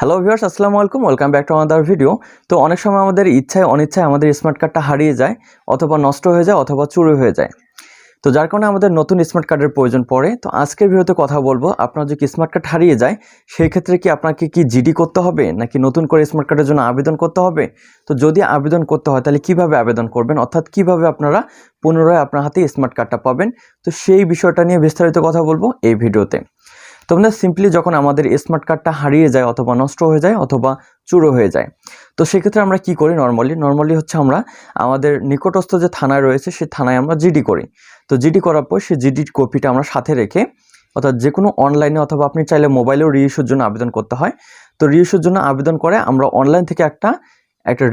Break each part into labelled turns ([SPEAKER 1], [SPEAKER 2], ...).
[SPEAKER 1] Hello viewers, আসসালামু আলাইকুম। Welcome back to another video. তো অনেক সময় আমাদের ইচ্ছায় অনিচ্ছায় আমাদের স্মার্ট কার্ডটা হারিয়ে যায়, অথবা নষ্ট হয়ে যায়, অথবা চুরি হয়ে যায়। তো যার কারণে আমাদের নতুন স্মার্ট কার্ডের প্রয়োজন পড়ে। তো আজকের ভিডিওতে কথা বলবো, আপনার যদি স্মার্ট কার্ড হারিয়ে যায় সেই ক্ষেত্রে কি আপনাকে জিডি করতে হবে, নাকি নতুন করে স্মার্ট কার্ডের জন্য আবেদন করতে হবে। তো যদি আবেদন করতে হয় তাহলে কিভাবে আবেদন করবেন, অর্থাৎ কিভাবে আপনারা পুনরায় আপনার হাতে স্মার্ট কার্ডটা পাবেন। তো সেই বিষয়টা নিয়ে বিস্তারিত কথা বলবো এই ভিডিওতে। তো আমরা সিম্পলি যখন আমাদের স্মার্ট কার্ডটা হারিয়ে যায়, অথবা নষ্ট হয়ে যায়, অথবা চুরি হয়ে যায়, তো সেক্ষেত্রে আমরা কি করি? নর্মালি হচ্ছে আমরা আমাদের নিকটস্থ যে থানায় রয়েছে সেই থানায় আমরা জিডি করি। তো জিডি করার পর সেই জিডির কপিটা আমরা সাথে রেখে, অর্থাৎ যে কোনো অনলাইনে অথবা আপনি চাইলে মোবাইলেও রিইস্যুর জন্য আবেদন করতে হয়। তো রিইস্যুর জন্য আবেদন করে আমরা অনলাইন থেকে একটা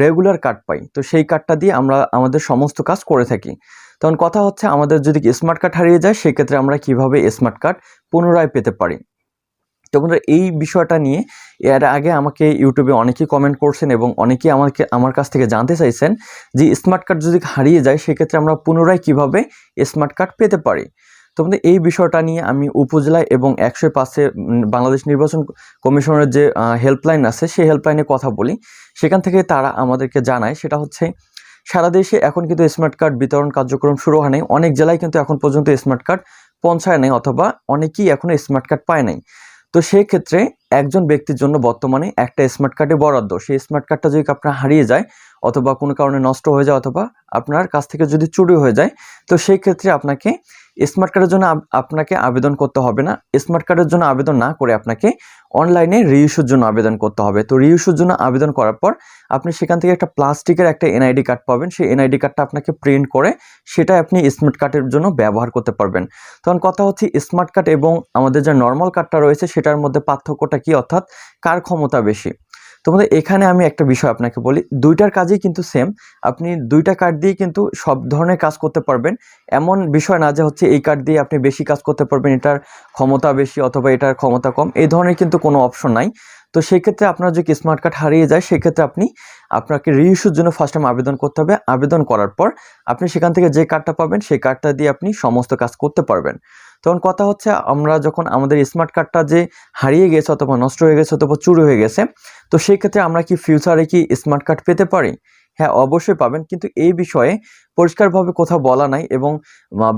[SPEAKER 1] রেগুলার কার্ড পাই। তো সেই কার্ডটা দিয়ে আমরা আমাদের সমস্ত কাজ করে থাকি। তখন কথা হচ্ছে, আমাদের যদি স্মার্ট কার্ড হারিয়ে যায় সেক্ষেত্রে আমরা কিভাবে স্মার্ট কার্ড পুনরায় পেতে পারি। তো বন্ধুরা, এই বিষয়টা নিয়ে এর আগে আমাকে ইউটিউবে অনেকেই কমেন্ট করছেন এবং অনেকেই আমার কাছ থেকে জানতে চাইছেন যে স্মার্ট কার্ড যদি হারিয়ে যায় সেক্ষেত্রে আমরা পুনরায় কিভাবে স্মার্ট কার্ড পেতে পারি। তো বন্ধু, এই বিষয়টা নিয়ে আমি উপজেলায় এবং 105-এ বাংলাদেশ নির্বাচন কমিশনের যে হেল্পলাইন আছে সেই হেল্পলাইনে কথা বলি। সেখান থেকে তারা আমাদেরকে জানায়, সেটা হচ্ছে সারা দেশে এখন কিন্তু স্মার্ট কার্ড বিতরণ কার্যক্রম শুরু হয় নাই। অনেক জেলায় কিন্তু এখন পর্যন্ত স্মার্ট কার্ড পৌঁছায় নাই, অথবা অনেকেই এখনও স্মার্ট কার্ড পায় নাই। তো সেক্ষেত্রে একজন ব্যক্তির জন্য বর্তমানে একটা স্মার্ট কার্ডে বরাদ্দ। সেই স্মার্ট কার্ডটা যদি আপনার হারিয়ে যায়, অথবা কোনো কারণে নষ্ট হয়ে যায়, অথবা আপনার কাছ থেকে যদি চুরি হয়ে যায়, তো সেই ক্ষেত্রে আপনাকে স্মার্ট কার্ডের জন্য আপনাকে আবেদন করতে হবে না। স্মার্ট কার্ডের জন্য আবেদন না করে আপনাকে অনলাইনে রিইস্যুর জন্য আবেদন করতে হবে। তো রিইস্যুর জন্য আবেদন করার পর আপনি সেখান থেকে একটা প্লাস্টিকের একটা এনআইডি কার্ড পাবেন। সেই এনআইডি কার্ডটা আপনাকে প্রিন্ট করে সেটা আপনি স্মার্ট কার্ডের জন্য ব্যবহার করতে পারবেন। তখন কথা হচ্ছে, স্মার্ট কার্ড এবং আমাদের যে নর্মাল কার্ডটা রয়েছে সেটার মধ্যে পার্থক্যটা কি, অর্থাৎ কার ক্ষমতা বেশি। তোমাদের এখানে আমি একটা বিষয় আপনাকে বলি, দুইটার কাজই কিন্তু সেম। আপনি দুইটা কার্ড দিয়ে কিন্তু সব ধরনের কাজ করতে পারবেন। এমন বিষয় না যে হচ্ছে এই কার্ড দিয়ে আপনি বেশি কাজ করতে পারবেন, এটার ক্ষমতা বেশি অথবা এটার ক্ষমতা কম, এই ধরনের কিন্তু কোনো অপশন নাই। তো সেই ক্ষেত্রে আপনার যদি স্মার্ট কার্ড হারিয়ে যায় সেক্ষেত্রে আপনাকে রিইস্যুর জন্য ফার্স্ট টাইম আবেদন করতে হবে। আবেদন করার পর আপনি সেখান থেকে যে কার্ডটা পাবেন সেই কার্ডটা দিয়ে আপনি সমস্ত কাজ করতে পারবেন। তখন কথা হচ্ছে, আমরা যখন আমাদের স্মার্ট কার্ডটা যে হারিয়ে গেছে, অথবা নষ্ট হয়ে গেছে, অথবা চুরি হয়ে গেছে, তো সেই ক্ষেত্রে আমরা কি ফিউচারে কি স্মার্ট কার্ড পেতে পারি? হ্যাঁ, অবশ্যই পাবেন, কিন্তু এই বিষয়ে পরিষ্কারভাবে কোথাও বলা নাই। এবং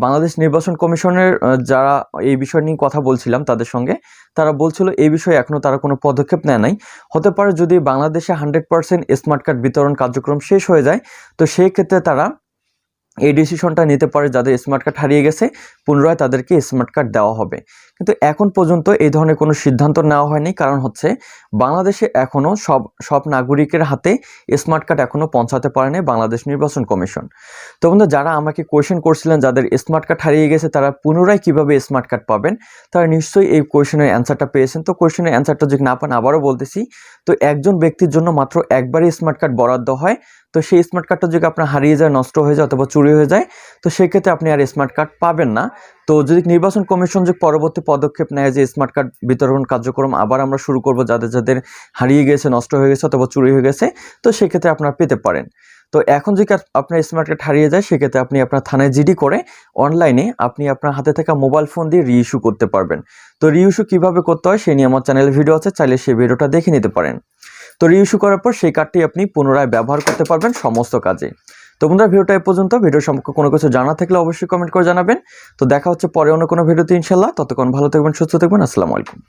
[SPEAKER 1] বাংলাদেশ নির্বাচন কমিশনের যারা এই বিষয় নিয়ে কথা বলছিলাম তাদের সঙ্গে, তারা বলছিল এই বিষয়ে এখনও তারা কোনো পদক্ষেপ নেয় নাই। হতে পারে যদি বাংলাদেশে 100% স্মার্ট কার্ড বিতরণ কার্যক্রম শেষ হয়ে যায়, তো সেই ক্ষেত্রে তারা এই ডিসিশনটা নিতে পারে, যাদের স্মার্ট কার্ড হারিয়ে গেছে পুনরায় তাদেরকে স্মার্ট কার্ড দেওয়া হবে। কিন্তু এখন পর্যন্ত এই ধরনের কোনো সিদ্ধান্ত নেওয়া হয়নি, কারণ হচ্ছে বাংলাদেশে এখনও সব নাগরিকের হাতে স্মার্ট কার্ড এখনও পৌঁছাতে পারেনি বাংলাদেশ নির্বাচন কমিশন। তো বন্ধু, যারা আমাকে কোয়েশ্চেন করছিলেন যাদের স্মার্ট কার্ড হারিয়ে গেছে তারা পুনরায় কিভাবে স্মার্ট কার্ড পাবেন, তারা নিশ্চয়ই এই কোয়েশ্চেনের অ্যান্সারটা পেয়েছেন। তো কোয়েশ্চেনের অ্যান্সারটা যদি না পান আবারও বলতেছি, তো একজন ব্যক্তির জন্য মাত্র একবারই স্মার্ট কার্ড বরাদ্দ হয়। তো সেই স্মার্ট কার্ডটা যদি আপনার হারিয়ে যায়, নষ্ট হয়ে যায়, অথবা চুরি হয়ে যায়, তো সেক্ষেত্রে আপনি আর স্মার্ট কার্ড পাবেন না। তো যদি নির্বাচন কমিশন যে পরবর্তী পদক্ষেপ নেয় যে স্মার্ট কার্ড বিতরণ কার্যক্রম আবার আমরা শুরু করব, যাদের হারিয়ে গেছে, নষ্ট হয়ে গেছে, অথবা চুরি হয়ে গেছে, তো সেক্ষেত্রে আপনারা পেতে পারেন। তো এখন যদি আপনার স্মার্ট কার্ড হারিয়ে যায় সেক্ষেত্রে আপনি আপনার থানায় জিডি করে অনলাইনে আপনি আপনার হাতে থাকা মোবাইল ফোন দিয়ে রিইস্যু করতে পারবেন। তো রিইস্যু কিভাবে করতে হয় সে নিয়ে আমার চ্যানেলে ভিডিও আছে, চাইলে সেই ভিডিওটা দেখে নিতে পারেন। তো রিইস্যু করার পর সেই কার্ডটি আপনি পুনরায় ব্যবহার করতে পারবেন সমস্ত কাজে। তো বন্ধুরা, ভিডিওটা এ পর্যন্ত। ভিডিও সম্পর্কে কোনো কিছু জানা থাকলে অবশ্যই কমেন্ট করে জানাবেন। তো দেখা হচ্ছে পরে অন্য কোনো ভিডিওতে ইনশাল্লাহ। ততক্ষণ ভালো থাকবেন, সুস্থ থাকবেন। আসসালামু আলাইকুম।